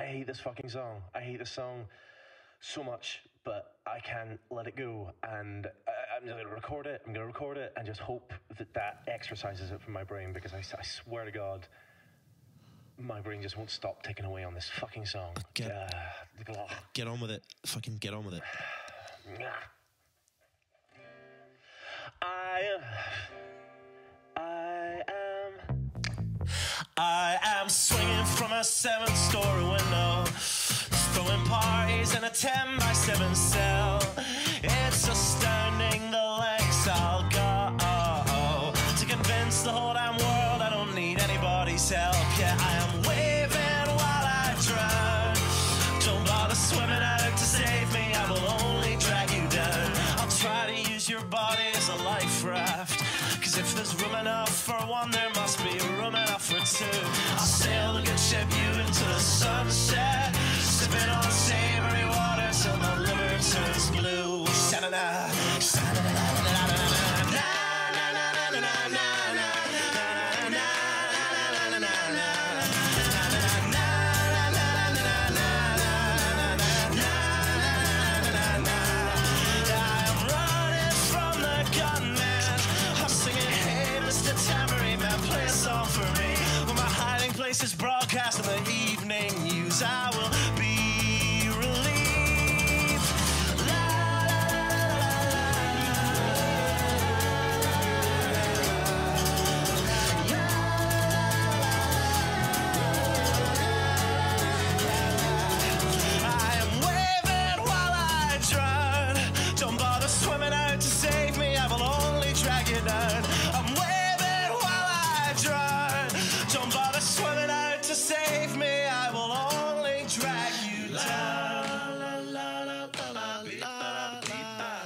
hate this fucking song. I hate this song so much, but I can't let it go, and I'm just going to record it. I'm going to record it and just hope that exercises it from my brain, because I swear to God, my brain just won't stop ticking away on this fucking song. Get on with it. Fucking get on with it. I am swinging from a 7-story window, throwing parties in a 10-by-7 cell. It's astounding the lengths I'll go to convince the whole damn world I don't need anybody's help. Yeah, I am waving while I drown. Don't bother swimming out to save me, I will only drag you down. I'll try to use your body as a life raft, cause if there's room enough for one, there must be room enough for two. I'll sail the good ship you into the sunset, sipping on savory water till my liver turns blue. Sha-na-na, sha-na-na-na-na-na-na-na. Is broadcast in the evening news. I will be relieved. La, la, I am waving while I drown. Don't bother swimming out to save me, I will only drag you down. I'm waving while I drown. Don't bother swimming out to save me, I will only drag you down. La, la, la, la, la, la,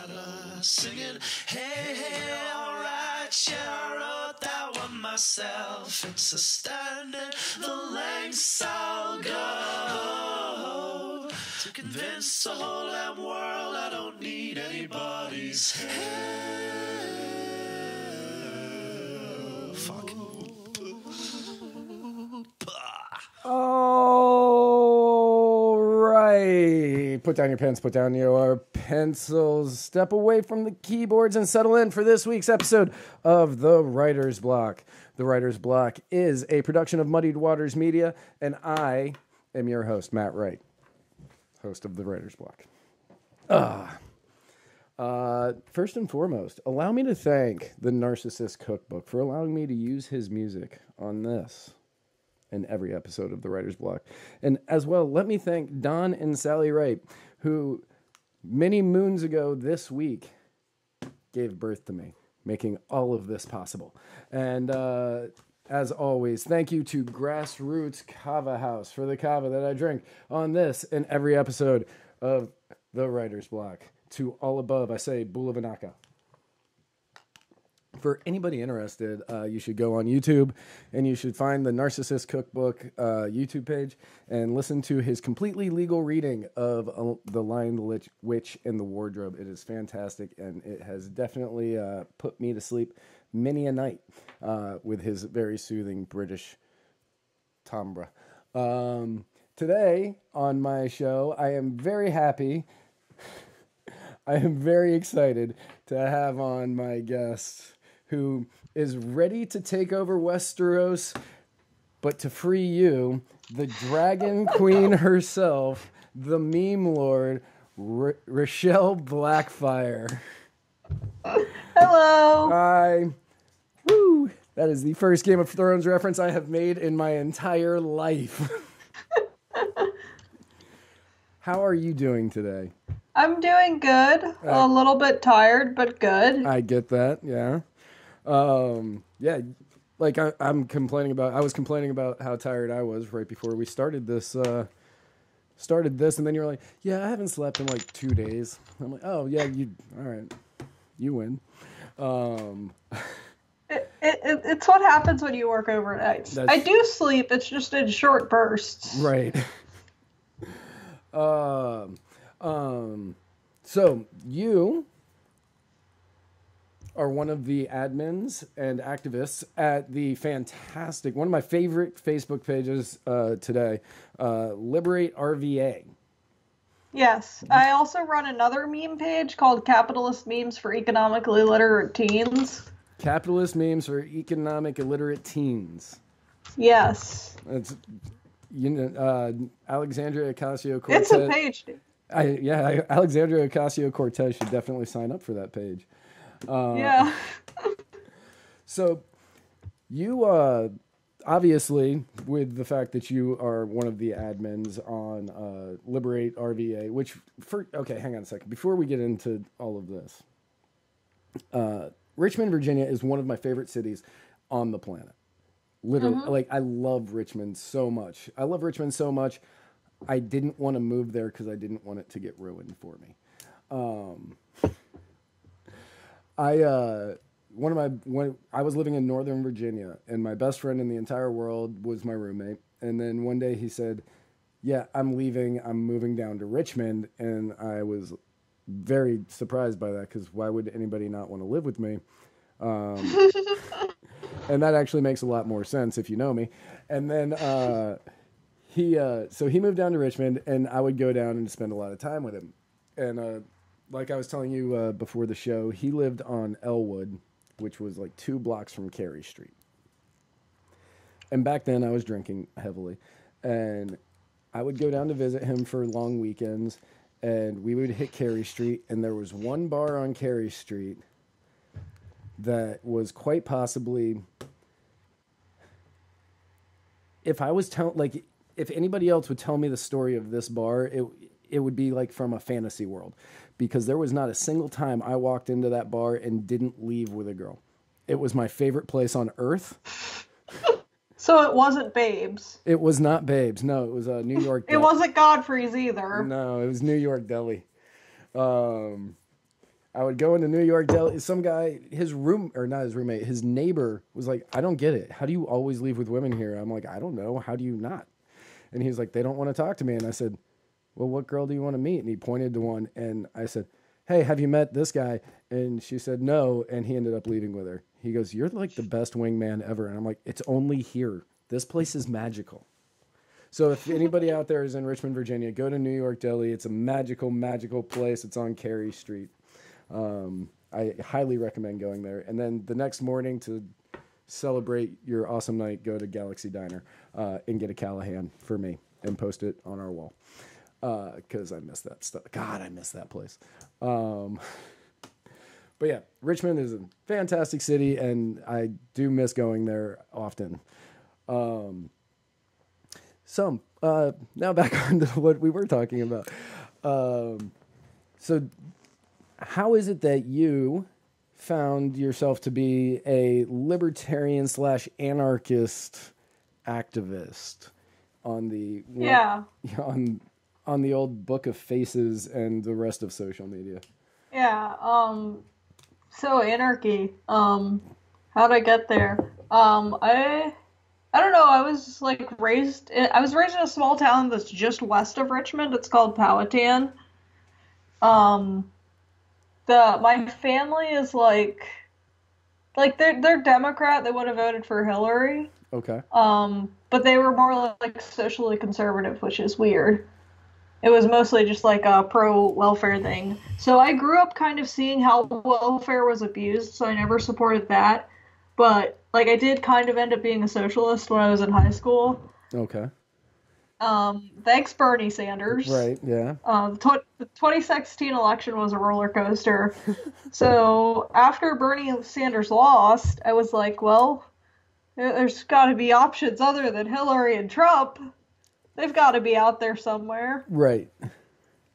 la, singing, hey, hey, alright, yeah, I wrote that one myself. It's astounding the lengths I'll go to convince the whole damn world I don't need anybody's help. Fuck. All right. Put down your pens, put down your pencils, step away from the keyboards and settle in for this week's episode of The Writer's Block. The Writer's Block is a production of Muddied Waters Media, and I am your host, Matt Wright, host of The Writer's Block. First and foremost, allow me to thank the Narcissist Cookbook for allowing me to use his music on this in every episode of The Writer's Block. And as well, let me thank Don and Sally Wright, who many moons ago this week gave birth to me, making all of this possible. And as always, thank you to Grassroots Kava House for the kava that I drink on this and every episode of The Writer's Block. To all above, I say Bula Vinaka. For anybody interested, you should go on YouTube and you should find the Narcissist Cookbook YouTube page and listen to his completely legal reading of The Lion, the Witch, and the Wardrobe. It is fantastic, and it has definitely put me to sleep many a night with his very soothing British timbre. Today on my show, I am very happy. I am very excited to have on my guest who is ready to take over Westeros, but to free you, the Dragon Queen herself, the meme lord, Rashel Blackfyre. Hello. Hi. Woo. That is the first Game of Thrones reference I have made in my entire life. How are you doing today? I'm doing good. A little bit tired, but good. I get that, yeah. Yeah, like I was complaining about how tired I was right before we started this, and then you're like, yeah, I haven't slept in like 2 days. I'm like, oh, yeah, all right, you win. It's what happens when you work overnight. I do sleep, it's just in short bursts. Right. So you are one of the admins and activists at the fantastic, one of my favorite Facebook pages today, Liberate RVA. Yes. I also run another meme page called Capitalist Memes for Economically Illiterate Teens. Capitalist Memes for Economic Illiterate Teens. Yes. It's, Alexandria Ocasio-Cortez. It's a page. Alexandria Ocasio-Cortez should definitely sign up for that page. Yeah. So, you obviously, with the fact that you are one of the admins on Liberate RVA, okay, hang on a second. Before we get into all of this, Richmond, Virginia is one of my favorite cities on the planet. Literally, I love Richmond so much. I didn't want to move there because I didn't want it to get ruined for me. I was living in Northern Virginia, and my best friend in the entire world was my roommate. And then one day he said, "Yeah, I'm leaving. I'm moving down to Richmond." And I was very surprised by that because why would anybody not want to live with me? And that actually makes a lot more sense if you know me. And then he moved down to Richmond, and I would go down and spend a lot of time with him. And like I was telling you before the show, he lived on Elwood, which was like 2 blocks from Carey Street. And back then I was drinking heavily, and I would go down to visit him for long weekends, and we would hit Carey Street, and there was one bar on Carey Street that was quite possibly, if anybody else would tell me the story of this bar, it would be like from a fantasy world, because there was not a single time I walked into that bar and didn't leave with a girl. It was my favorite place on earth. So it wasn't Babes. It was not Babes. No, it was New York Deli. It wasn't Godfrey's either. No, it was New York Deli. I would go into New York Deli. Some guy, his neighbor was like, "I don't get it. How do you always leave with women here?" I'm like, "I don't know. How do you not?" And he was like, "They don't want to talk to me." And I said, "Well, what girl do you want to meet?" And he pointed to one, and I said, "Hey, have you met this guy?" And she said no, and he ended up leaving with her. He goes, "You're like the best wingman ever." And I'm like, "It's only here. This place is magical." So if anybody out there is in Richmond, Virginia, go to New York Deli. It's a magical, magical place. It's on Carey Street. I highly recommend going there. And then the next morning, to celebrate your awesome night, go to Galaxy Diner and get a Callahan for me and post it on our wall. Because I miss that stuff. God, I miss that place. But yeah, Richmond is a fantastic city, and I do miss going there often. Now back on to what we were talking about. So how is it that you found yourself to be a libertarian / anarchist activist on the on the old Book of Faces and the rest of social media? Yeah. So anarchy. How'd I get there? I don't know. I was raised in a small town that's just west of Richmond. It's called Powhatan. My family is like they're Democrat. They would have voted for Hillary. Okay. But they were more like socially conservative, which is weird. It was mostly just like a pro-welfare thing. So I grew up kind of seeing how welfare was abused, so I never supported that. But I did kind of end up being a socialist when I was in high school. Okay. Thanks, Bernie Sanders. Right, yeah. The 2016 election was a roller coaster. So after Bernie Sanders lost, I was like, well, there's got to be options other than Hillary and Trump. They've got to be out there somewhere. Right.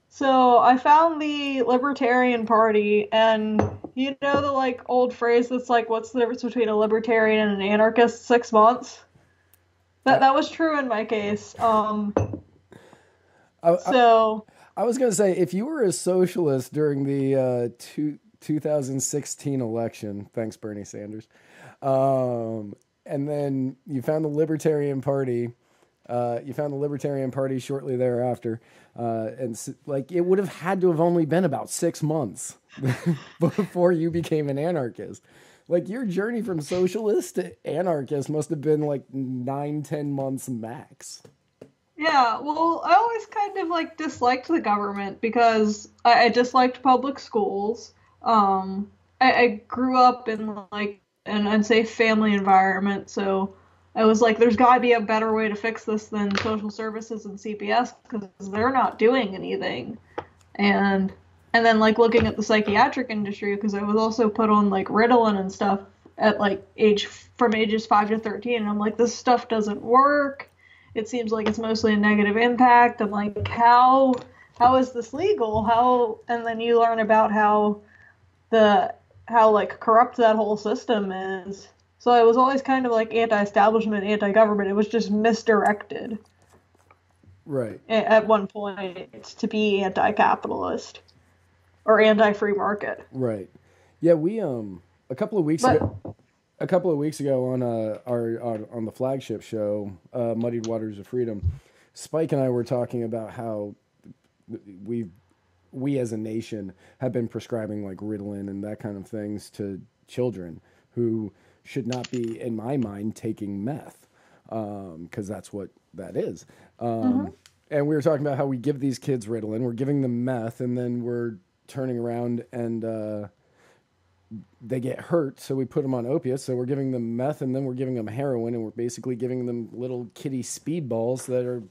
So I found the Libertarian Party, and you know the old phrase that's like, what's the difference between a libertarian and an anarchist? 6 months. That was true in my case. I was going to say, if you were a socialist during the 2016 election, thanks Bernie Sanders, and then you found the Libertarian Party, You found the Libertarian Party shortly thereafter. Like, it would have had to have only been about 6 months before you became an anarchist. Like, your journey from socialist to anarchist must have been like 9-10 months max. Yeah, well, I always kind of like disliked the government because I disliked public schools. I grew up in like an unsafe family environment, so I was like, there's got to be a better way to fix this than social services and CPS because they're not doing anything. And then like looking at the psychiatric industry because I was also put on like Ritalin and stuff at like ages 5 to 13, and I'm like, this stuff doesn't work. It seems like it's mostly a negative impact. I'm like, how is this legal? How? And then you learn about how like corrupt that whole system is. So I was always kind of like anti-establishment, anti-government. It was just misdirected. Right. At one point to be anti-capitalist or anti-free market. Right. Yeah, we a couple of weeks ago on on the flagship show, Muddied Waters of Freedom, Spike and I were talking about how we as a nation have been prescribing like Ritalin and that kind of things to children who should not be, in my mind, taking meth, because that's what that is. And we were talking about how we give these kids Ritalin, we're giving them meth, and then we're turning around and they get hurt, so we put them on opiates. So we're giving them meth, and then we're giving them heroin, and we're basically giving them little kiddie speedballs that are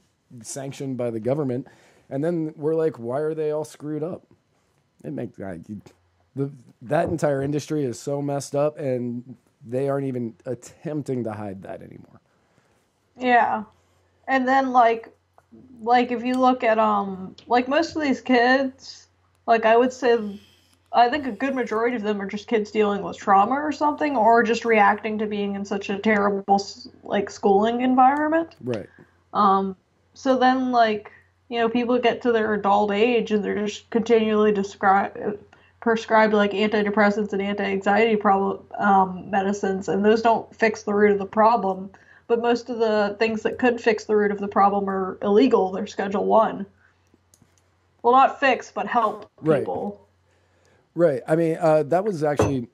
sanctioned by the government. And then we're like, why are they all screwed up? It makes that entire industry is so messed up, and they aren't even attempting to hide that anymore. Yeah. And then like if you look at like most of these kids, like I would say I think a good majority of them are just kids dealing with trauma or something, or just reacting to being in such a terrible like schooling environment. Right. So then like, you know, people get to their adult age and they're just continually prescribed like antidepressants and anti-anxiety medicines, and those don't fix the root of the problem. But most of the things that could fix the root of the problem are illegal. They're Schedule 1. Well, not fix, but help people. Right. I mean, that was actually...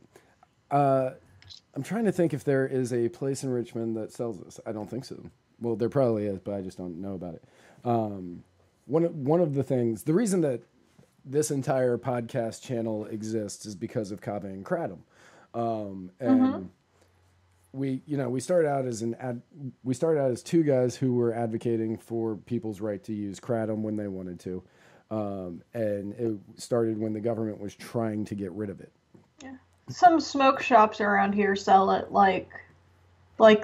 I'm trying to think if there is a place in Richmond that sells this. I don't think so. Well, there probably is, but I just don't know about it. One of the things... The reason that this entire podcast channel exists is because of Kava and Kratom. We started out as two guys who were advocating for people's right to use Kratom when they wanted to. And it started when the government was trying to get rid of it. Yeah. Some smoke shops around here sell it like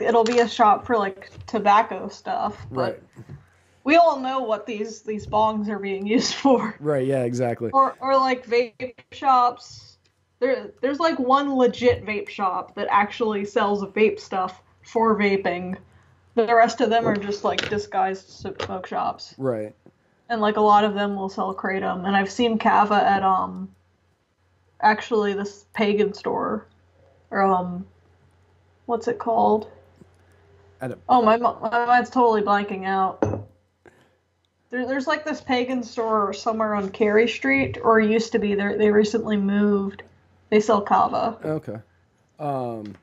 it'll be a shop for like tobacco stuff. But right. We all know what these bongs are being used for. Right, yeah, exactly. Or like vape shops. There's like one legit vape shop that actually sells vape stuff for vaping. The rest of them are just like disguised smoke shops. Right. And like a lot of them will sell kratom. And I've seen Kava at actually this pagan store. Or what's it called? My mind's totally blanking out. There's like this pagan store somewhere on Carey Street, or used to be there. They recently moved. They sell kava. Okay.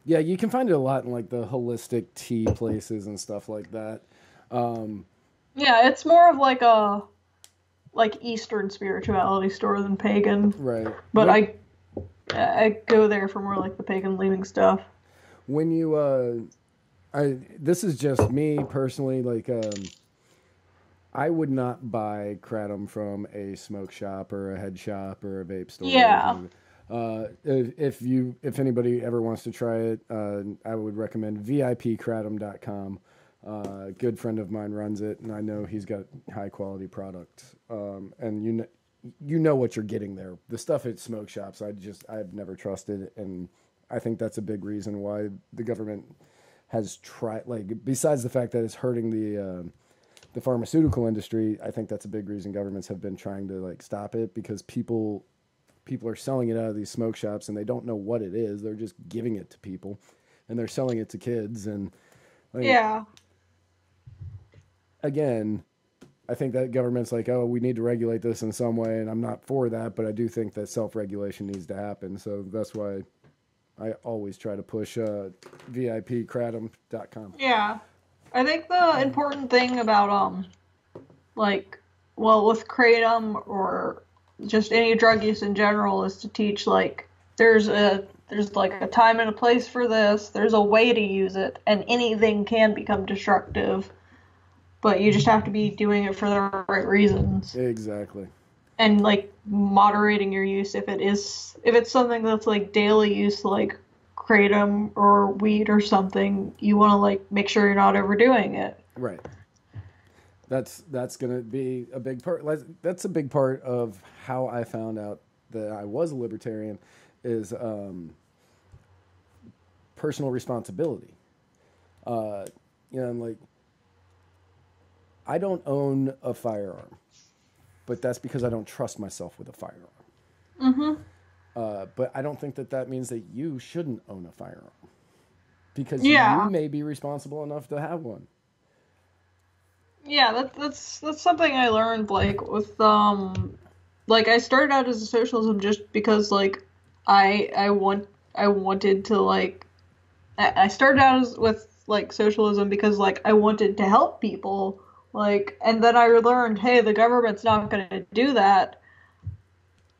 Yeah, you can find it a lot in like the holistic tea places and stuff like that. Yeah, it's more of like a Eastern spirituality store than pagan. Right. But I go there for more like the pagan leaning stuff. When you this is just me personally, like I would not buy kratom from a smoke shop or a head shop or a vape store. Yeah. If anybody ever wants to try it, I would recommend VIPkratom.com. A good friend of mine runs it, and I know he's got high quality product. And you know what you're getting there. The stuff at smoke shops, I've never trusted, and I think that's a big reason why the government has tried. Like, besides the fact that it's hurting the pharmaceutical industry, I think that's a big reason governments have been trying to like stop it, because people are selling it out of these smoke shops and they don't know what it is. They're just giving it to people, and they're selling it to kids. And yeah. again, I think that government's like, oh, we need to regulate this in some way, and I'm not for that, but I do think that self-regulation needs to happen. So that's why I always try to push VIPkratom.com. Yeah. I think the important thing about, like, well, with Kratom or just any drug use in general is to teach, like, there's like a time and a place for this, there's a way to use it, and anything can become destructive, but you just have to be doing it for the right reasons. Exactly. And, like, moderating your use if it's something that's, like, daily use, like Kratom or weed or something, you want to, like, make sure you're not overdoing it. Right. That's going to be a big part. That's a big part of how I found out that I was a libertarian is personal responsibility. I'm like, I don't own a firearm, but that's because I don't trust myself with a firearm. Mm-hmm. But I don't think that means that you shouldn't own a firearm because Yeah. you may be responsible enough to have one. Yeah, that's something I learned, like, with, like, I started out as a socialism just because, like, I wanted to, like, I started out with, like, socialism because, like, I wanted to help people, like, and then I learned, hey, the government's not going to do that.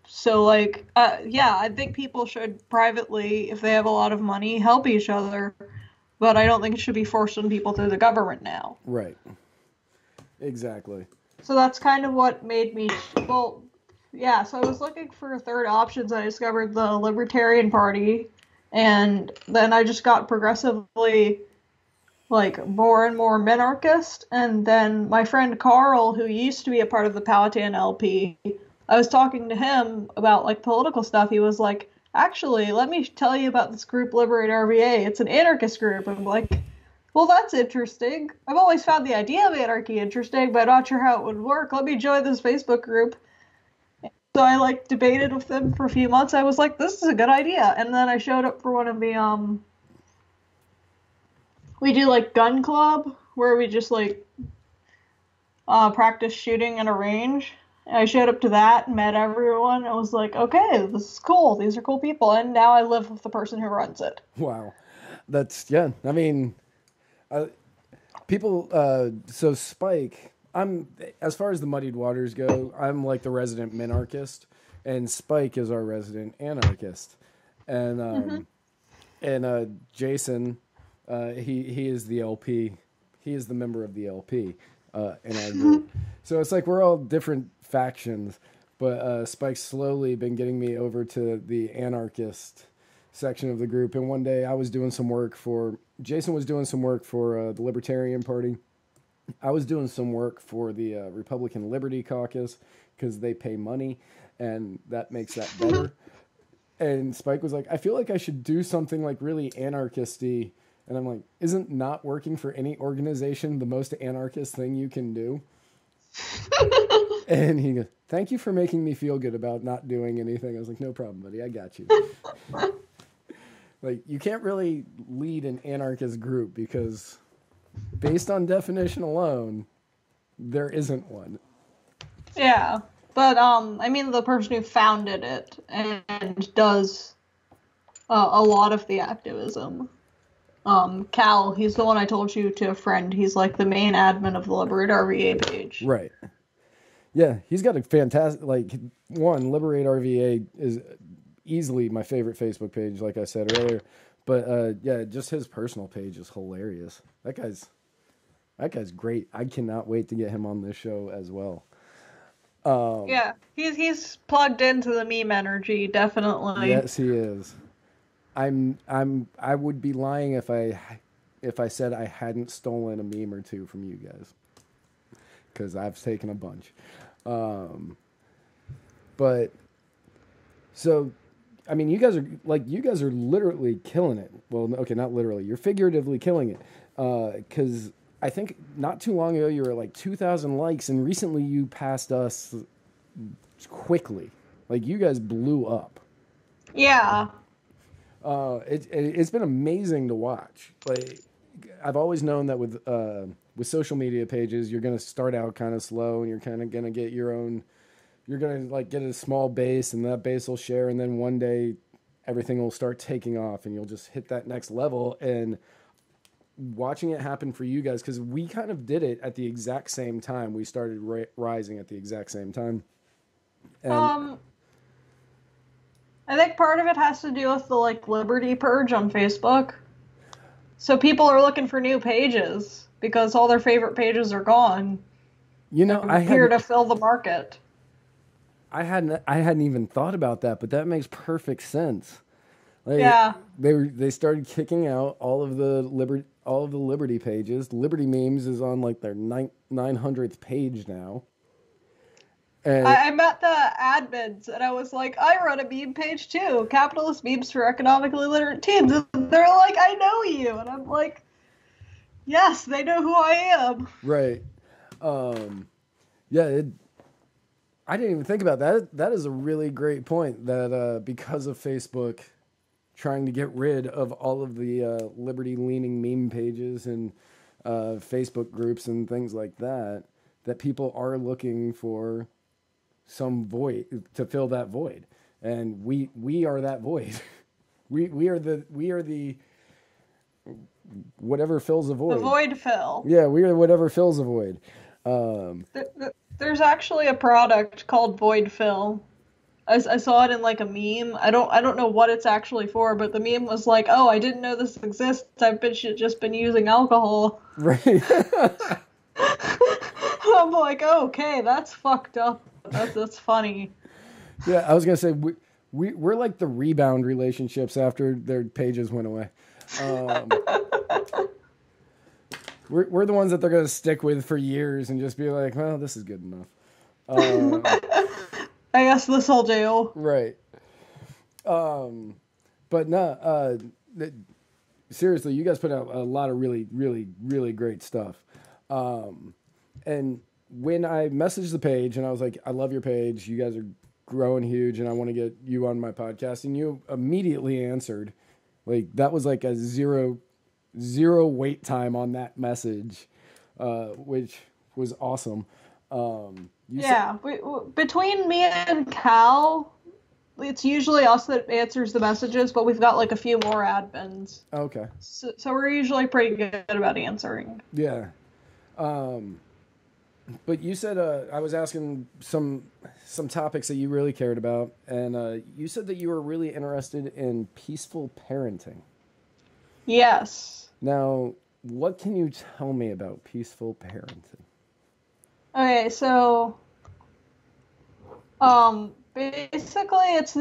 So, like, yeah, I think people should privately, if they have a lot of money, help each other, but I don't think it should be forced on people through the government now. Right. Exactly. So that's kind of what made me, well, yeah, so I was looking for third options. I discovered the Libertarian Party, and then I just got progressively, like, more and more minarchist, and then my friend Carl, who used to be a part of the Powhatan LP, I was talking to him about, like, political stuff. He was like, actually, let me tell you about this group, Liberate RVA. It's an anarchist group. I'm like, well, that's interesting. I've always found the idea of anarchy interesting, but I'm not sure how it would work. Let me join this Facebook group. So I, like, debated with them for a few months. I was like, this is a good idea. And then I showed up for one of the, we do, like, gun club, where we just, like, practice shooting in a range. And I showed up to that and met everyone. I was like, okay, this is cool. These are cool people. And now I live with the person who runs it. Wow. That's, yeah, I mean... people, so Spike, as far as the Muddied Waters go, I'm like the resident minarchist, and Spike is our resident anarchist. And, and Jason, he is the LP. He is the member of the LP in our group. So it's like we're all different factions, but Spike's slowly been getting me over to the anarchist section of the group. And one day I was doing some work for... Jason was doing some work for the Libertarian Party. I was doing some work for the Republican Liberty Caucus because they pay money, and that makes that better. And Spike was like, I feel like I should do something like really anarchisty. And I'm like, isn't not working for any organization the most anarchist thing you can do? And he goes, thank you for making me feel good about not doing anything. I was like, no problem, buddy. I got you. Like, you can't really lead an anarchist group because based on definition alone, there isn't one. Yeah, but, I mean, the person who founded it and does a lot of the activism, Cal, he's the one I told you to a friend. He's, like, the main admin of the Liberate RVA page. Right. Yeah, he's got a fantastic, like, Liberate RVA is... easily my favorite Facebook page, like I said earlier. But yeah, just his personal page is hilarious. That guy's great. I cannot wait to get him on this show as well. Yeah, he's plugged into the meme energy, definitely. Yes, he is. I would be lying if I said I hadn't stolen a meme or two from you guys, because I've taken a bunch. But so. I mean, you guys are literally killing it. Well, okay, not literally. You're figuratively killing it. Because I think not too long ago you were at like 2,000 likes, and recently you passed us quickly. Like, you guys blew up. Yeah. It's been amazing to watch. Like, I've always known that with social media pages, you're going to start out kind of slow, and you're kind of going to get your own. You're going to like get a small base, and that base will share, and then one day everything will start taking off, and you'll just hit that next level. And watching it happen for you guys, because we kind of did it at the exact same time. We started rising at the exact same time. And, I think part of it has to do with the like Liberty Purge on Facebook. So people are looking for new pages because all their favorite pages are gone. you know, I'm here to fill the market. I hadn't even thought about that, but that makes perfect sense. Like, Yeah. They started kicking out all of the Liberty pages. Liberty memes is on like their 900th page now. And I met the admins and I was like, I run a meme page too. Capitalist memes for economically literate teens. And they're like, I know you. And I'm like, yes, they know who I am. right. Yeah, I didn't even think about that. That is a really great point that because of Facebook trying to get rid of all of the liberty-leaning meme pages and Facebook groups and things like that, that people are looking for some void to fill that void, and we are that void. we are the whatever fills a void. The void fill. Yeah, we are whatever fills a void. There's actually a product called Void Fill. I saw it in like a meme. I don't know what it's actually for, but the meme was like, "Oh, I didn't know this exists. I've just been using alcohol." Right. I'm like, oh, okay, that's fucked up. That's funny. Yeah, I was gonna say we're like the rebound relationships after their pages went away. We're the ones that they're gonna stick with for years and just be like, well, this is good enough. I guess this'll do. Right. But no, seriously, you guys put out a lot of really, really, really great stuff. And when I messaged the page and I was like, I love your page. You guys are growing huge and I want to get you on my podcast. And you immediately answered. Like, that was like a zero wait time on that message, which was awesome. Between me and Cal, it's usually us that answers the messages, but we've got like a few more admins. Okay. So we're usually pretty good about answering. Yeah. But you said I was asking some topics that you really cared about, and you said that you were really interested in peaceful parenting. Yes. Now, what can you tell me about peaceful parenting? Okay, so basically it's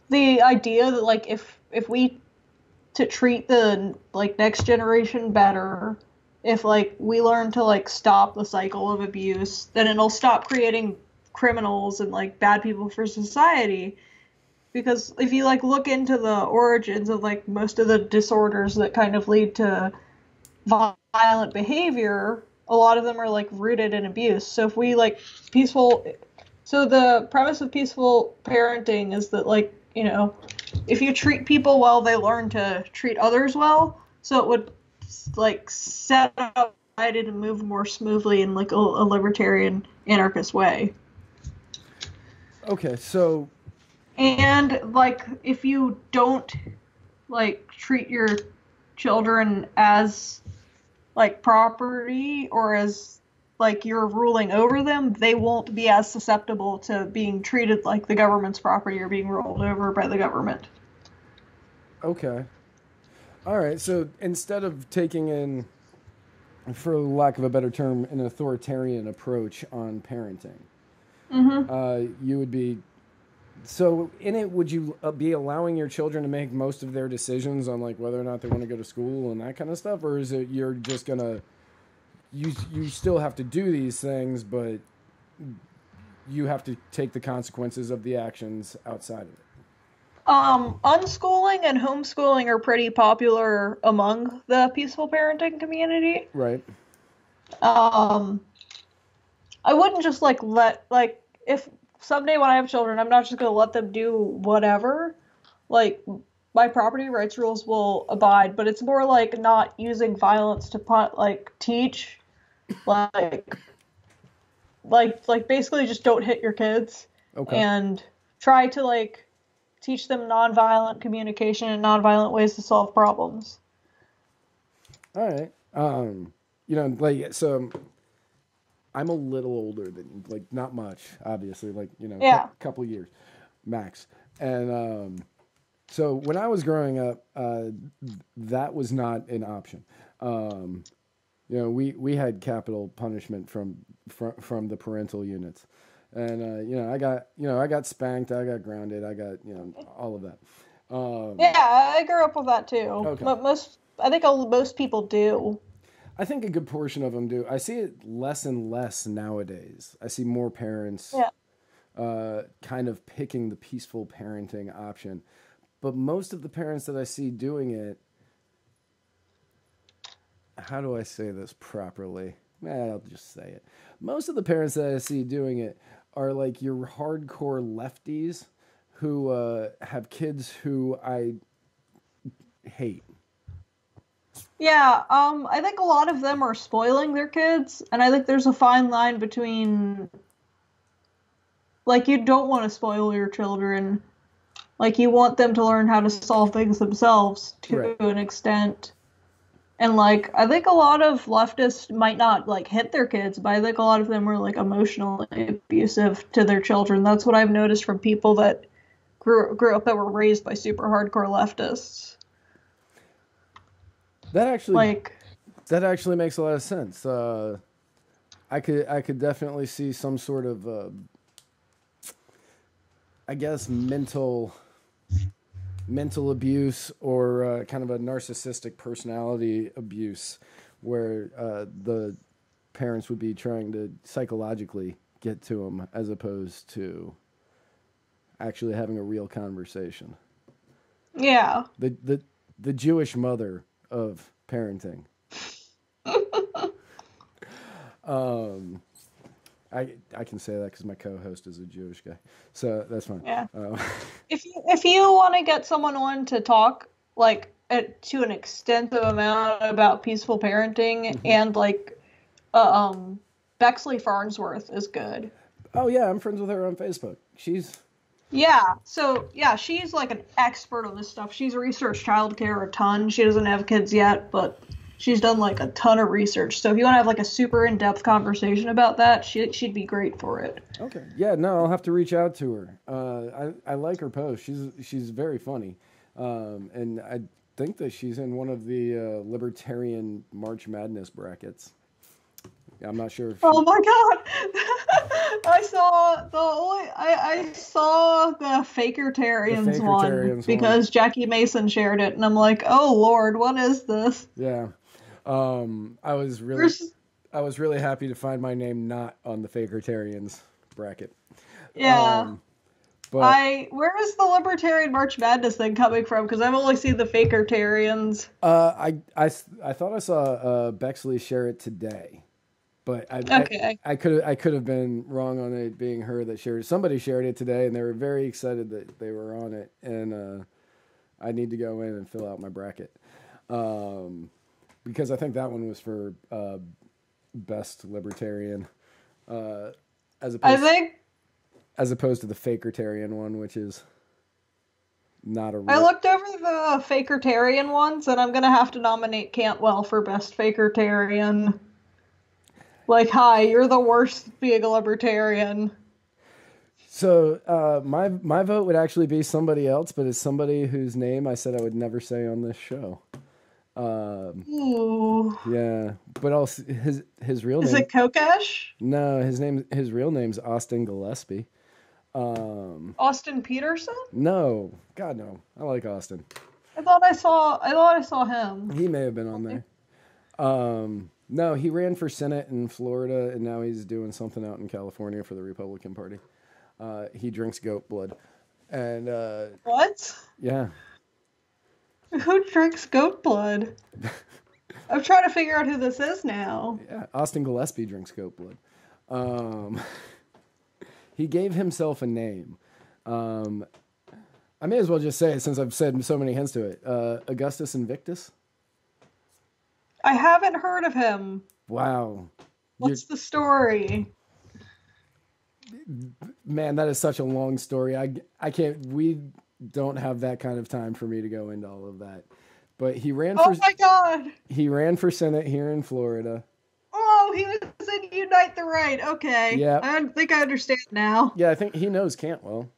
the idea that like if we to treat the like next generation better, if like we learn to like stop the cycle of abuse, then it'll stop creating criminals and like bad people for society. Because if you like look into the origins of like most of the disorders that kind of lead to violent behavior, a lot of them are like rooted in abuse. So if we like so the premise of peaceful parenting is that like, you know, if you treat people well, they learn to treat others well. So it would like set up society to move more smoothly in like a libertarian anarchist way. Okay, so. And like if you don't like treat your children as like property or as like you're ruling over them, they won't be as susceptible to being treated like the government's property or being ruled over by the government. Okay. All right. So instead of taking in, for lack of a better term, an authoritarian approach on parenting, you would be. So in it, would you be allowing your children to make most of their decisions on like whether or not they want to go to school and that kind of stuff, or is it you're just gonna you still have to do these things, but you have to take the consequences of the actions outside of it? Unschooling and homeschooling are pretty popular among the peaceful parenting community. Right. I wouldn't just like if someday when I have children, I'm not just going to let them do whatever. Like, by property rights rules will abide, but it's more like not using violence to teach, like basically just don't hit your kids, and try to like teach them nonviolent communication and nonviolent ways to solve problems. All right. You know, like, so I'm a little older than you, like, not much, obviously, like, you know, Yeah. couple years max. And so when I was growing up, that was not an option. You know, we had capital punishment from the parental units. And you know, I got spanked, I got grounded, I got, you know, all of that. Yeah, I grew up with that too. Okay. But I think most people do. I think a good portion of them do. I see it less and less nowadays. I see more parents kind of picking the peaceful parenting option. But most of the parents that I see doing it, how do I say this properly? I'll just say it. Most of the parents that I see doing it are like your hardcore lefties who have kids who I hate. Yeah, I think a lot of them are spoiling their kids, and I think there's a fine line between, like, you don't want to spoil your children. Like, you want them to learn how to solve things themselves to an extent. And, like, I think a lot of leftists might not, like, hit their kids, but I think a lot of them are, like, emotionally abusive to their children. That's what I've noticed from people that grew up that were raised by super hardcore leftists. That actually makes a lot of sense. I could definitely see some sort of, I guess, mental abuse or kind of a narcissistic personality abuse, where the parents would be trying to psychologically get to them as opposed to actually having a real conversation. Yeah. The Jewish mother of parenting. I can say that because my co-host is a Jewish guy, so that's fine. Yeah. If you want to get someone on to talk like to an extensive amount about peaceful parenting and like, Bexley Farnsworth is good. Oh yeah, I'm friends with her on Facebook. She's like an expert on this stuff. She's researched childcare a ton. She doesn't have kids yet, but she's done like a ton of research. So if you want to have like a super in-depth conversation about that, she'd be great for it. Okay. Yeah, no, I'll have to reach out to her. I like her post. She's very funny. And I think that she's in one of the Libertarian March Madness brackets. I'm not sure if Oh my god! I saw the Fakertarians one because Jackie Mason shared it, and I'm like, oh lord, what is this? Yeah. I was really happy to find my name not on the Fakertarians bracket. Yeah. But where is the Libertarian March Madness thing coming from? Because I've only seen the Fakertarians. I thought I saw Bexley share it today. But I could have been wrong on it being her that shared it. Somebody shared it today, and they were very excited that they were on it. And I need to go in and fill out my bracket because I think that one was for best libertarian, as opposed to the Fakertarian one, which is not a. I looked over the Fakertarian ones, and I'm gonna have to nominate Cantwell for best Fakertarian. Like, hi, you're the worst being a libertarian. So my vote would actually be somebody else, but it's somebody whose name I said I would never say on this show. Ooh. Yeah, but also his real name. Is it Kokesh? No, his real name's Austin Gillespie. Austin Peterson? No, God no. I like Austin. I thought I saw him. He may have been on there. No, he ran for Senate in Florida, and now he's doing something out in California for the Republican Party. He drinks goat blood. And what? Yeah. Who drinks goat blood? I'm trying to figure out who this is now. Yeah, Austin Gillespie drinks goat blood. He gave himself a name. I may as well just say it since I've said so many hints to it. Augustus Invictus? I haven't heard of him. Wow. What's the story? Man, that is such a long story. I can't, we don't have that kind of time for me to go into all of that. But he ran Oh my God. He ran for Senate here in Florida. Oh, he was in Unite the Right. Okay. Yeah. I think I understand now. Yeah, I think he knows Cantwell.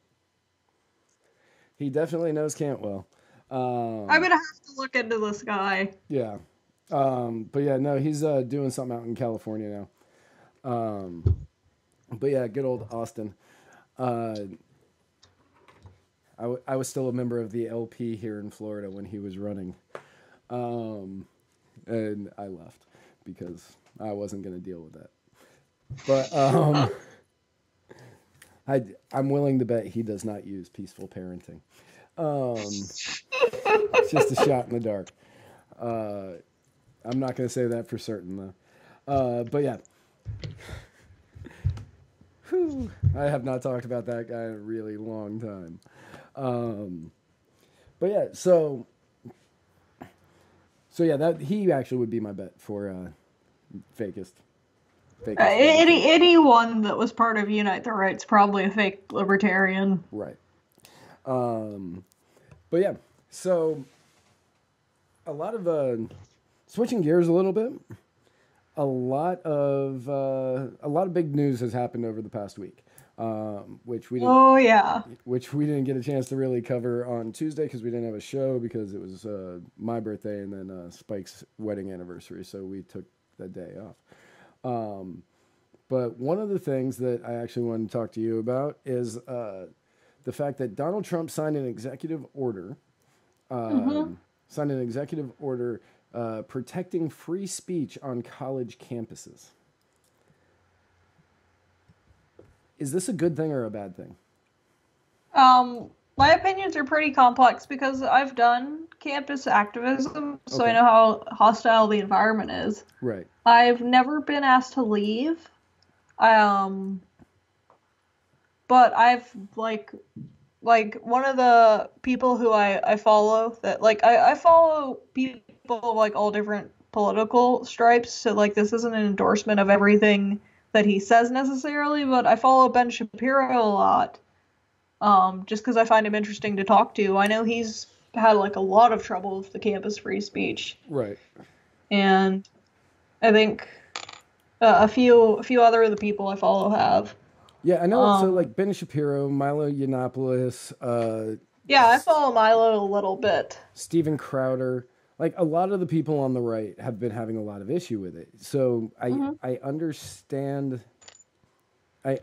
He definitely knows Cantwell. I'm going to have to look into this guy. Yeah. But yeah, no, he's doing something out in California now. But yeah, good old Austin. I was still a member of the LP here in Florida when he was running. And I left because I wasn't going to deal with that. But I'm willing to bet he does not use peaceful parenting. It's just a shot in the dark. I'm not going to say that for certain, though. But yeah. Whew. I have not talked about that guy in a really long time. But yeah, so yeah, that he actually would be my bet for fakest. Anyone that was part of Unite the Right's probably a fake libertarian. Right. But yeah, so a lot of switching gears a little bit. A lot of big news has happened over the past week, which we didn't get a chance to really cover on Tuesday because we didn't have a show because it was my birthday and then Spike's wedding anniversary, so we took the day off. But one of the things that I actually wanted to talk to you about is the fact that Donald Trump signed an executive order. Protecting free speech on college campuses. Is this a good thing or a bad thing? My opinions are pretty complex because I've done campus activism, so I know how hostile the environment is. Right. I've never been asked to leave. But I've like one of the people who I follow that I follow people of like all different political stripes, so like this isn't an endorsement of everything that he says necessarily, but I follow Ben Shapiro a lot, just because I find him interesting to talk to. I know he's had like a lot of trouble with the campus free speech, right? And I think a few other of the people I follow have. Yeah, I know. So like Ben Shapiro, Milo Yiannopoulos. Yeah, I follow Milo a little bit. Steven Crowder. Like a lot of the people on the right have been having a lot of issue with it. So I understand. I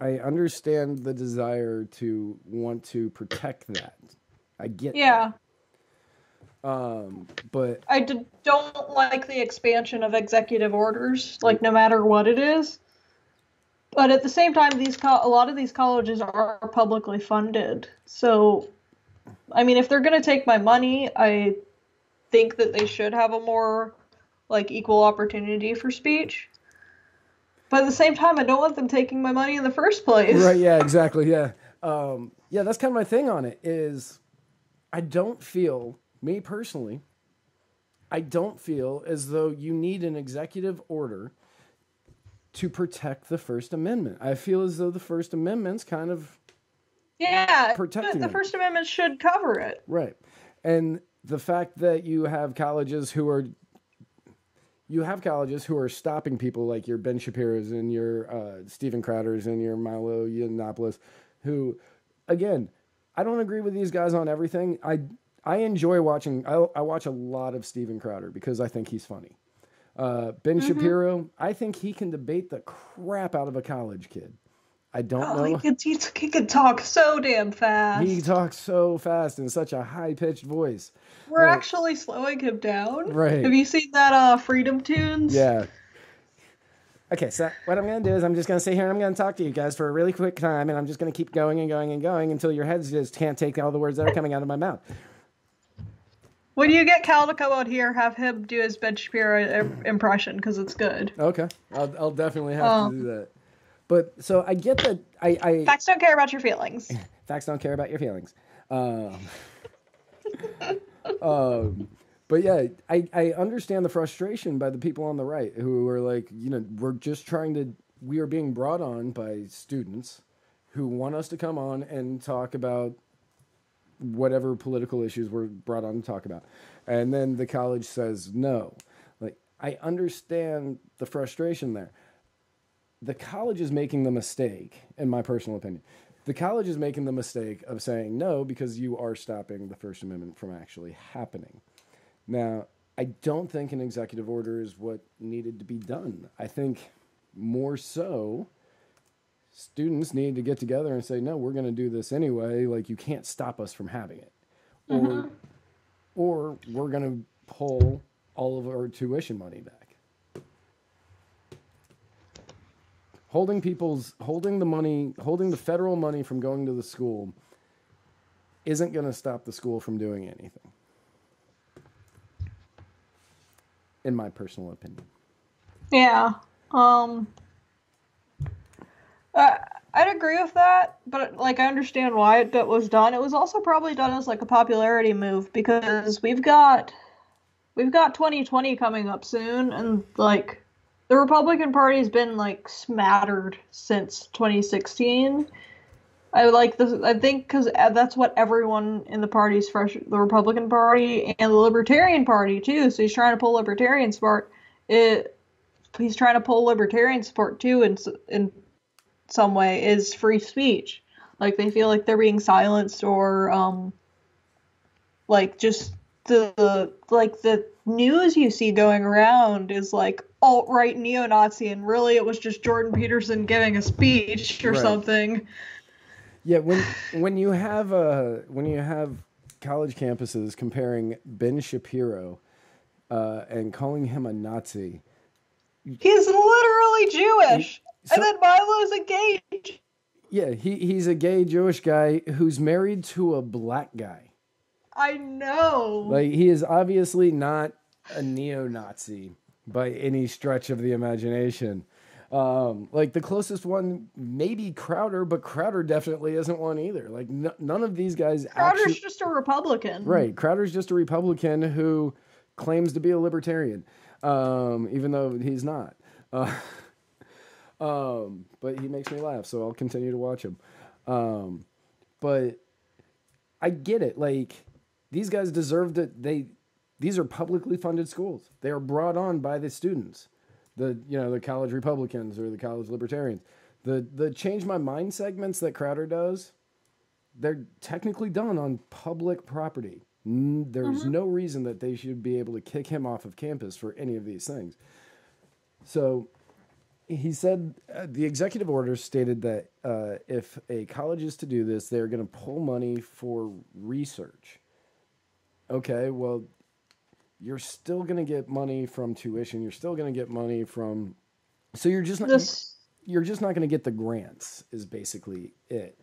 understand the desire to want to protect that. I get that. But I don't like the expansion of executive orders, like no matter what it is. But at the same time, a lot of these colleges are publicly funded. So, I mean, if they're going to take my money, I think that they should have a more like equal opportunity for speech. But at the same time, I don't want them taking my money in the first place. Right, yeah, exactly, yeah. Yeah, that's kind of my thing on it is I don't feel, me personally, I don't feel as though you need an executive order to protect the First Amendment. I feel as though the First Amendment's kind of protecting the First Amendment should cover it. Right. And the fact that you have colleges who are stopping people like your Ben Shapiro's and your Steven Crowder's and your Milo Yiannopoulos, who, again, I don't agree with these guys on everything. I enjoy watching. I watch a lot of Steven Crowder because I think he's funny. Ben Shapiro, I think he can debate the crap out of a college kid. I don't know. He could talk so damn fast. He talks so fast in such a high-pitched voice. We're actually slowing him down. Right. Have you seen that Freedom Tunes? Yeah. Okay, so what I'm going to do is I'm just going to sit here and I'm going to talk to you guys for a really quick time, and I'm just going to keep going and going and going until your heads just can't take all the words that are coming out of my mouth. When you get Cal to come out here, have him do his Ben Shapiro impression, because it's good. Okay. I'll definitely have to do that. But, so I get that I... Facts don't care about your feelings. Facts don't care about your feelings. Um, but yeah, I understand the frustration by the people on the right who are like, we are being brought on by students who want us to come on and talk about whatever political issues we're brought on to talk about. And then the college says no. Like, I understand the frustration there. The college is making the mistake, in my personal opinion. The college is making the mistake of saying no because you are stopping the First Amendment from actually happening. Now, I don't think an executive order is what needed to be done. I think more so, students need to get together and say, no, we're going to do this anyway. Like, you can't stop us from having it. Or we're going to pull all of our tuition money back. Holding the federal money from going to the school isn't going to stop the school from doing anything. In my personal opinion. Yeah. I'd agree with that, but like I understand why it was done. It was also probably done as like a popularity move because we've got 2020 coming up soon, and like the Republican Party's been like smattered since 2016. I think because that's what everyone in the party's fresh, the Republican Party and the Libertarian Party too. So he's trying to pull libertarian support. He's trying to pull libertarian support too, in some way, is free speech. Like they feel like they're being silenced, or like just the news you see going around is like alt-right neo-Nazi, and really it was just Jordan Peterson giving a speech or something. Yeah, when you have college campuses comparing Ben Shapiro and calling him a Nazi, he's literally Jewish, and then Milo's a gay. Yeah, he's a gay Jewish guy who's married to a black guy. I know. Like, he is obviously not a neo-Nazi by any stretch of the imagination. Like the closest one, maybe Crowder, but Crowder definitely isn't one either. Like none of these guys. Crowder's just a Republican, right? Crowder's just a Republican who claims to be a libertarian, even though he's not. But he makes me laugh, so I'll continue to watch him. But I get it. Like, these guys deserve that. These are publicly funded schools. They are brought on by the students. The college Republicans or the college Libertarians. The Change My Mind segments that Crowder does, they're technically done on public property. There's no reason that they should be able to kick him off of campus for any of these things. So he said the executive order stated that if a college is to do this, they're going to pull money for research. Okay, well, you're still going to get money from tuition. You're still going to get money from... So you're just not going to get the grants is basically it.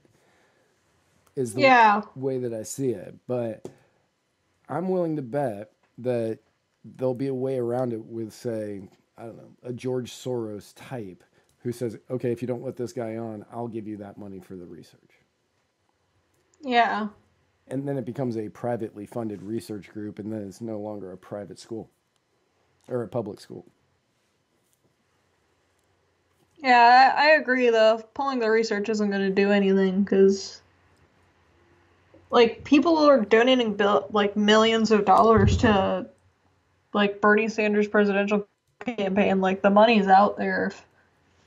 Is the way that I see it. But I'm willing to bet that there'll be a way around it with, say, I don't know, a George Soros type who says, okay, if you don't let this guy on, I'll give you that money for the research. Yeah. And then it becomes a privately funded research group, and then it's no longer a private school or a public school. Yeah, I agree, though. Pulling the research isn't going to do anything, because, like, people are donating, like, millions of dollars to, like, Bernie Sanders' presidential campaign. Like, the money's out there if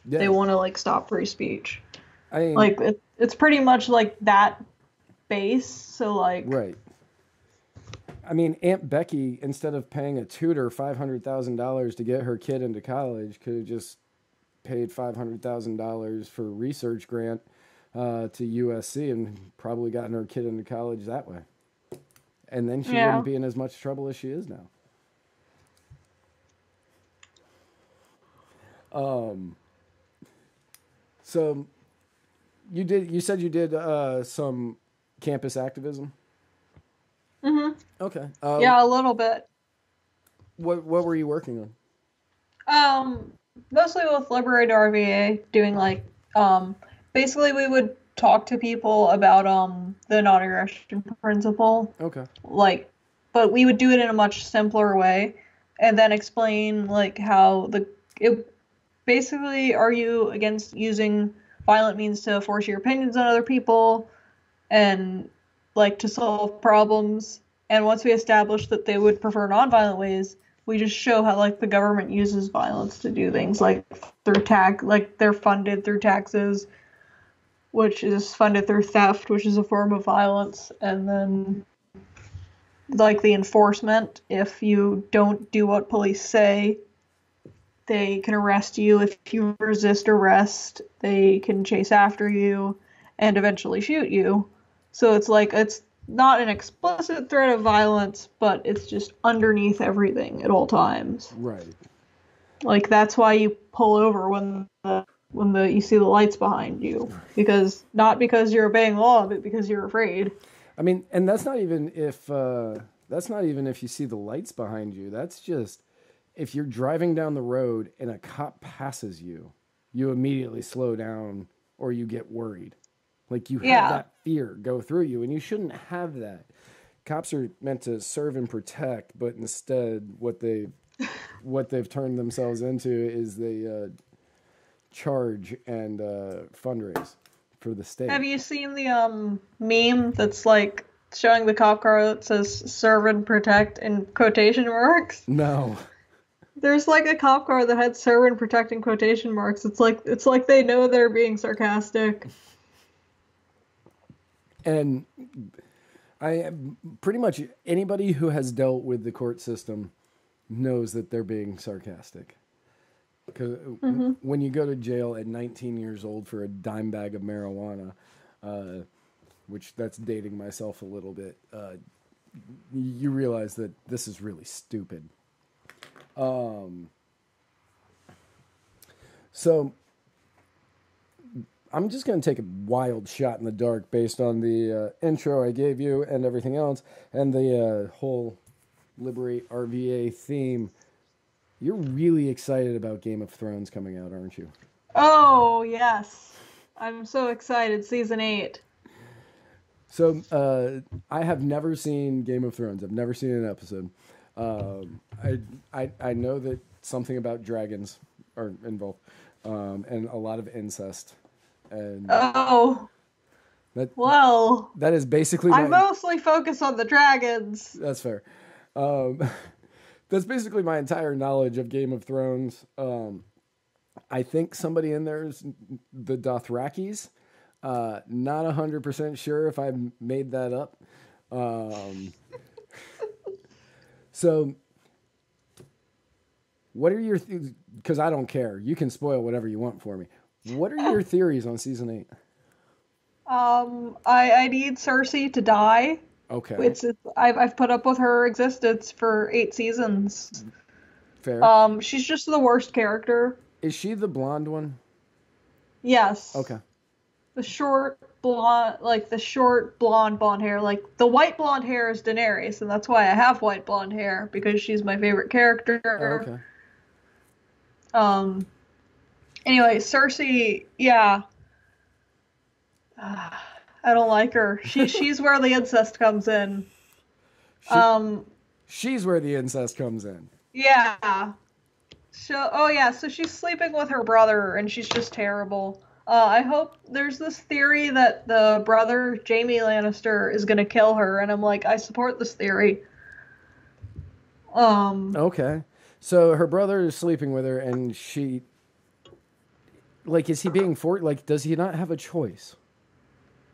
they want to, like, stop free speech. Like, it's pretty much, like, that base, so like right. I mean, Aunt Becky, instead of paying a tutor $500,000 to get her kid into college, could have just paid $500,000 for a research grant to USC and probably gotten her kid into college that way. And then she wouldn't be in as much trouble as she is now. So you said you did some campus activism? Mm-hmm. Okay. Yeah, a little bit. What were you working on? Mostly with Liberator RVA, doing like, basically we would talk to people about the non-aggression principle. Okay. Like, but we would do it in a much simpler way, and then explain like how it basically argue against using violent means to force your opinions on other people and like to solve problems. And once we establish that they would prefer nonviolent ways, we just show how like the government uses violence to do things like like they're funded through taxes, which is funded through theft, which is a form of violence, and then like the enforcement, if you don't do what police say, they can arrest you. If you resist arrest, they can chase after you and eventually shoot you. So it's like, it's not an explicit threat of violence, but it's just underneath everything at all times. Right. Like, that's why you pull over when you see the lights behind you. Because, not because you're obeying law, but because you're afraid. I mean, and that's not even if you see the lights behind you. That's just if you're driving down the road and a cop passes you, you immediately slow down or you get worried. Like you have that fear go through you, and you shouldn't have that. Cops are meant to serve and protect, but instead what they've turned themselves into is they charge and fundraise for the state. Have you seen the meme that's like showing the cop car that says "serve and protect" in quotation marks? No. There's like a cop car that had "serve and protect" in quotation marks. It's like they know they're being sarcastic. And I pretty much anybody who has dealt with the court system knows that they're being sarcastic. Because when you go to jail at 19 years old for a dime bag of marijuana, which that's dating myself a little bit, you realize that this is really stupid. So I'm just going to take a wild shot in the dark based on the intro I gave you and everything else, and the whole Liberate RVA theme. You're really excited about Game of Thrones coming out, aren't you? Oh, yes. I'm so excited. Season 8. So, I have never seen Game of Thrones. I've never seen an episode. I know that something about dragons are involved, and a lot of incest. And that is basically I mostly focus on the dragons. That's fair. That's basically my entire knowledge of Game of Thrones. I think somebody in there is the Dothrakis. Not 100% sure if I made that up. So, what are your... Because I don't care. You can spoil whatever you want for me. What are your theories on season 8? I need Cersei to die. Okay. I've put up with her existence for 8 seasons. Fair. She's just the worst character. Is she the blonde one? Yes. Okay. The short blonde hair. Like, the white blonde hair is Daenerys, and that's why I have white blonde hair, because she's my favorite character. Oh, okay. Anyway, Cersei, yeah. I don't like her. She's where the incest comes in. She's where the incest comes in. Yeah. So she's sleeping with her brother, and she's just terrible. I hope there's this theory that the brother, Jaime Lannister, is gonna kill her, and I'm like, I support this theory. Okay. So her brother is sleeping with her, and she... Like, is he being forced? Like, does he not have a choice?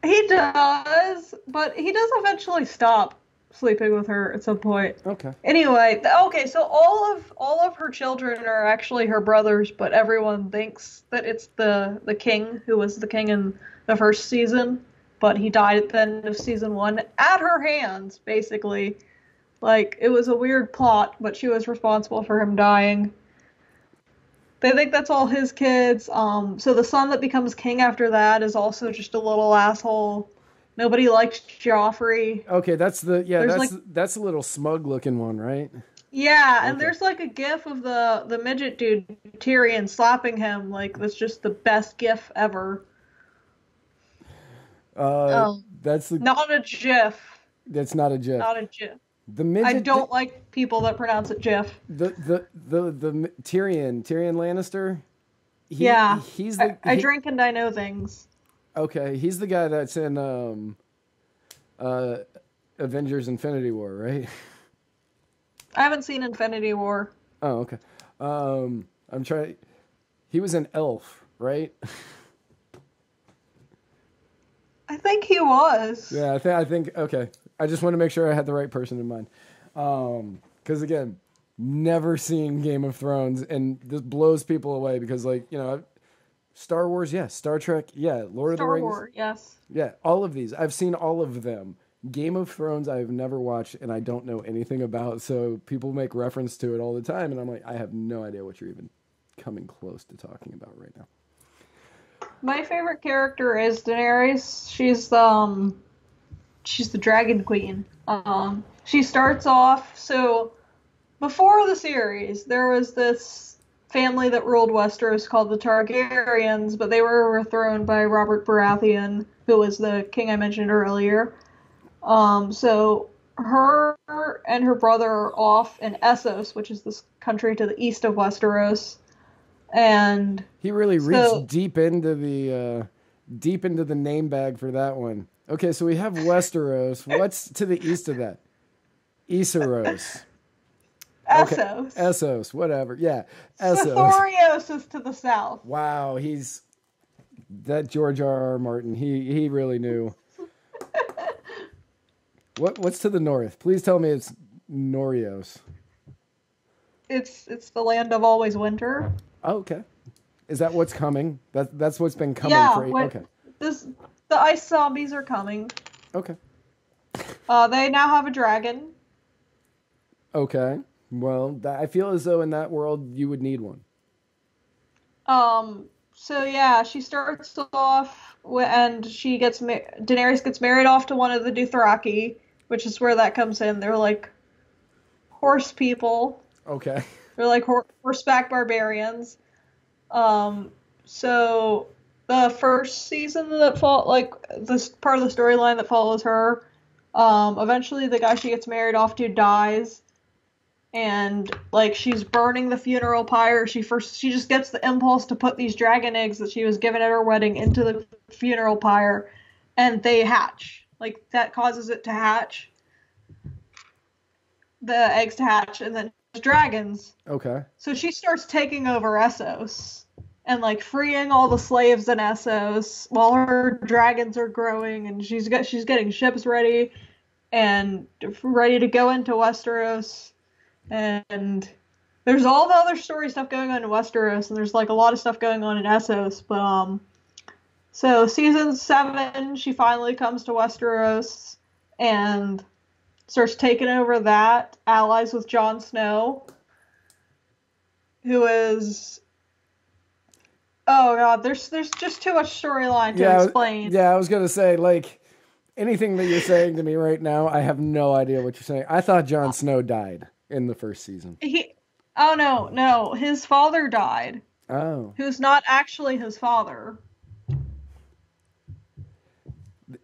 He does, but he does eventually stop sleeping with her at some point. Okay. Anyway, so all of her children are actually her brothers, but everyone thinks that it's the king who was the king in the first season, but he died at the end of season 1 at her hands, basically. Like, it was a weird plot, but she was responsible for him dying. They think that's all his kids. So the son that becomes king after that is also just a little asshole. Nobody liked Joffrey. Okay, that's a little smug looking one, right? Yeah, and there's like a gif of the midget dude, Tyrion, slapping him. Like, that's just the best gif ever. Oh, That's the. not a GIF. That's not a GIF. Not a GIF. The I midget. don't like people that pronounce it GIF. The Tyrion Lannister. Yeah. He's the. I drink and I know things. Okay, he's the guy that's in Avengers: Infinity War, right? I haven't seen Infinity War. Oh, okay. I'm trying. He was an elf, right? I think he was. Yeah, I think. Okay, I just want to make sure I had the right person in mind. Because again, never seen Game of Thrones, and this blows people away because, like, you know, Star Wars, yes. Star Trek, yeah. Lord of the Rings, Star Wars, yes. yeah. All of these, I've seen all of them. Game of Thrones, I've never watched, and I don't know anything about. So people make reference to it all the time, and I'm like, I have no idea what you're even coming close to talking about right now. My favorite character is Daenerys. She's the Dragon Queen. She starts off, so before the series, there was this family that ruled Westeros called the Targaryens, but they were overthrown by Robert Baratheon, who was the king I mentioned earlier. So her and her brother are off in Essos, which is this country to the east of Westeros. And he really reached deep into the name bag for that one. Okay, so we have Westeros. What's to the east of that? Essos. Okay. Essos, whatever. Yeah, Essos. Sothoryos is to the south. Wow, he's that George R.R. Martin. He really knew. What's to the north? Please tell me it's Norios. It's the land of always winter. Oh, okay. Is that what's coming? That's what's been coming for okay. The ice zombies are coming. Okay. They now have a dragon. Okay. Well, I feel as though in that world you would need one. So yeah, she starts off and Daenerys gets married off to one of the Dothraki, which is where that comes in. They're like horse people. Okay. They're like horseback barbarians. So the first season this part of the storyline that follows her, eventually the guy she gets married off to dies, and like she's burning the funeral pyre. She just gets the impulse to put these dragon eggs that she was given at her wedding into the funeral pyre, and they hatch. Like that causes it to hatch. The eggs to hatch, and then dragons. Okay. So she starts taking over Essos and like freeing all the slaves in Essos while her dragons are growing, and she's getting ships ready and ready to go into Westeros. And there's all the other story stuff going on in Westeros, and there's like a lot of stuff going on in Essos. But so season 7, she finally comes to Westeros and starts taking over that, allies with Jon Snow, who is... Oh god, there's just too much storyline to explain. Yeah, I was gonna say, like, anything that you're saying to me right now, I have no idea what you're saying. I thought Jon Snow died in the first season. Oh no, his father died. Oh. Who's not actually his father.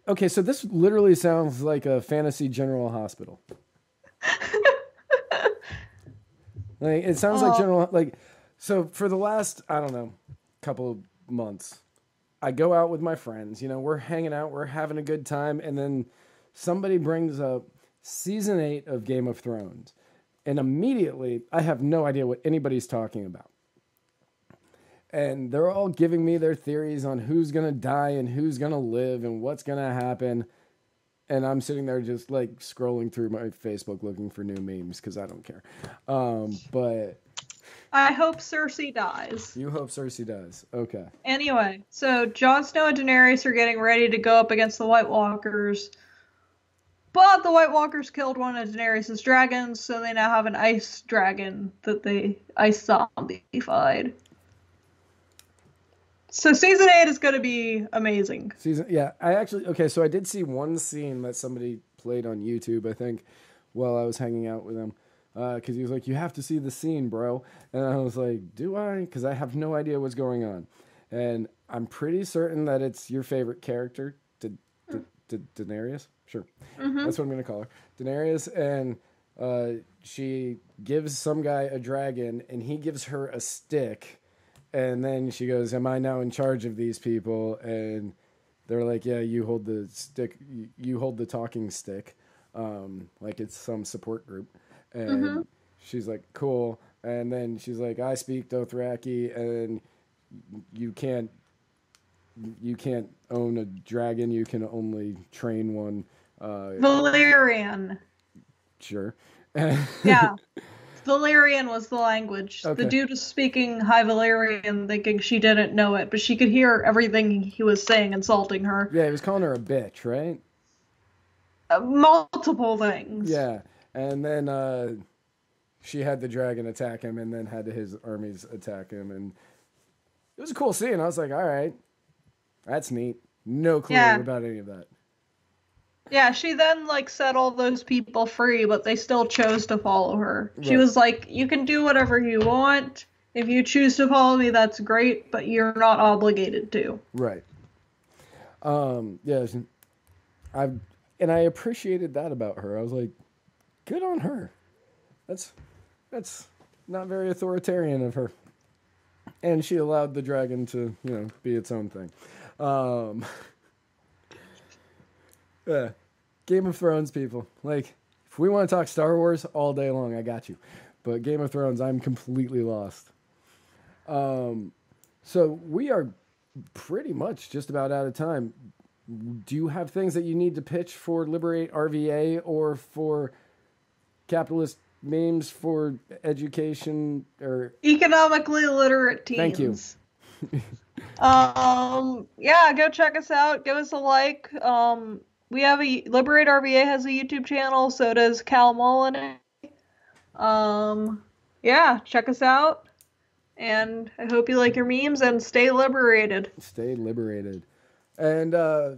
Okay, so this literally sounds like a fantasy General Hospital. Like it sounds like General so for the last, I don't know, couple of months, I go out with my friends, you know, we're hanging out, we're having a good time, and then somebody brings up season 8 of Game of Thrones, and immediately I have no idea what anybody's talking about. And they're all giving me their theories on who's going to die and who's going to live and what's going to happen. And I'm sitting there just like scrolling through my Facebook looking for new memes because I don't care. But I hope Cersei dies. You hope Cersei dies. Okay. Anyway, so Jon Snow and Daenerys are getting ready to go up against the White Walkers. But the White Walkers killed one of Daenerys' dragons, so they now have an ice dragon that they ice zombified. So season 8 is going to be amazing. So I did see one scene that somebody played on YouTube, I think, while I was hanging out with him. Because he was like, you have to see the scene, bro. And I was like, do I? Because I have no idea what's going on. And I'm pretty certain that it's your favorite character, Daenerys? Sure. That's what I'm going to call her. Daenerys, and she gives some guy a dragon, and he gives her a stick, and then she goes, am I now in charge of these people? And they're like, yeah, you hold the stick, you hold the talking stick, like it's some support group. And she's like, cool. And then she's like, I speak Dothraki, and you can't own a dragon. You can only train one. Valyrian. Sure. Yeah. Valyrian was the language. Okay. The dude was speaking High Valyrian, thinking she didn't know it, but she could hear everything he was saying, insulting her. Yeah, he was calling her a bitch, right? Multiple things. Yeah. And then she had the dragon attack him, and then had his armies attack him. And it was a cool scene. I was like, all right, that's neat. No clue about any of that. Yeah, she then, like, set all those people free, but they still chose to follow her. Right. She was like, you can do whatever you want. If you choose to follow me, that's great, but you're not obligated to. Right. Yeah, and I appreciated that about her. I was like, good on her. That's not very authoritarian of her. And she allowed the dragon to, be its own thing. Yeah. Game of Thrones, people. Like, if we want to talk Star Wars all day long, I got you. But Game of Thrones, I'm completely lost. So we are pretty much just about out of time. Do you have things that you need to pitch for Liberate RVA or for Capitalist Memes for education or economically literate teens? Thank you. Yeah, go check us out. Give us a like. We have Liberate RVA has a YouTube channel, so does Cal Mullen. Yeah, check us out. And I hope you like your memes and stay liberated. Stay liberated. And so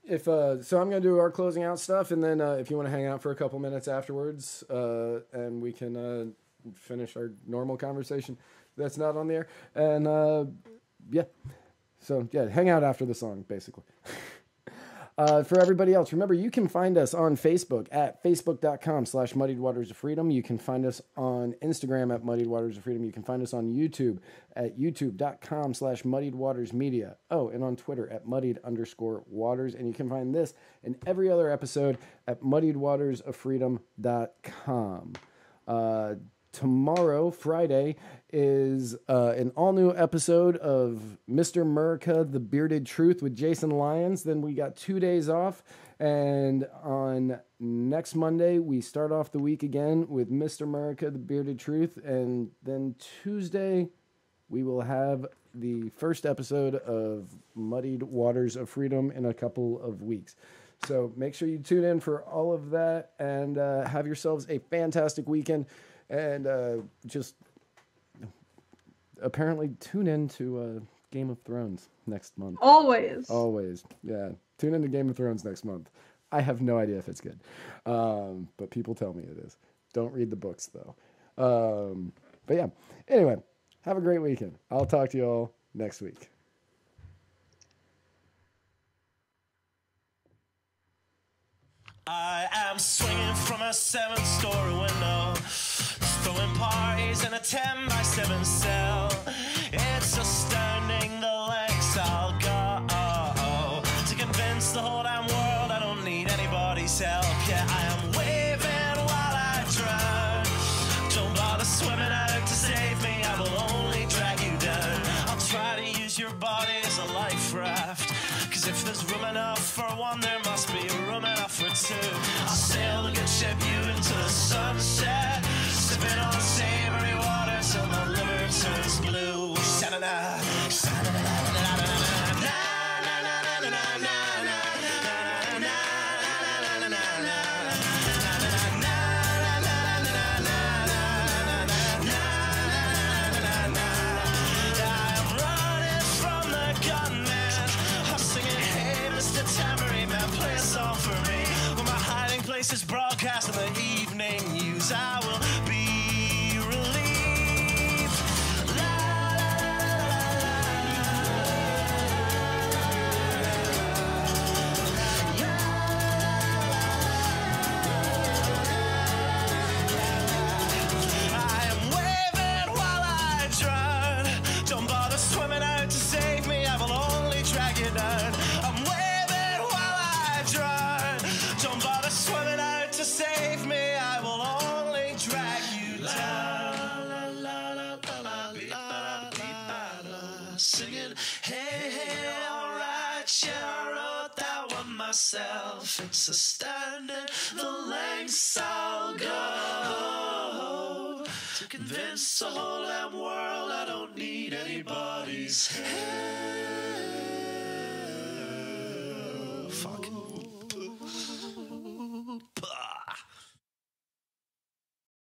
I'm going to do our closing out stuff, and then if you want to hang out for a couple minutes afterwards, and we can finish our normal conversation that's not on the air. And yeah. So yeah, hang out after the song, basically. For everybody else, remember, you can find us on Facebook at facebook.com/muddiedwatersofreedom. You can find us on Instagram at muddiedwatersofreedom. You can find us on YouTube at youtube.com/muddiedwatersmedia. Oh, and on Twitter at muddied_waters. And you can find this and every other episode at muddiedwatersofreedom.com. Tomorrow, Friday, is an all-new episode of Mr. America, The Bearded Truth with Jason Lyons. Then we got 2 days off. And on next Monday, we start off the week again with Mr. America, The Bearded Truth. And then Tuesday, we will have the first episode of Muddied Waters of Freedom in a couple of weeks. So make sure you tune in for all of that and have yourselves a fantastic weekend. And just apparently tune in to Game of Thrones next month. Always. Yeah. Tune in to Game of Thrones next month. I have no idea if it's good. But people tell me it is. Don't read the books, though. But yeah. Anyway, have a great weekend. I'll talk to you all next week. I am swinging from a 7-story window, throwing parties in a 10x7 cell. It's astounding the lengths I'll go to convince the whole damn world I don't need anybody's help. Yeah, I am waving while I drown. Don't bother swimming out to save me, I will only drag you down. I'll try to use your body as a life raft, 'cause if there's room enough for one, there must be room enough for two. I'll sail the good ship you into the sunset, sipping on savory water till my liver turns blue. Sha-na-na, sha-na-na-na-na-na-na-na. This is broadcast in the evening news. I will be relieved. La, la, la, la, la, la. singing, hey, hey, alright, yeah, I wrote that one myself. It's astounding the lengths I'll go to convince the whole damn world I don't need anybody's help.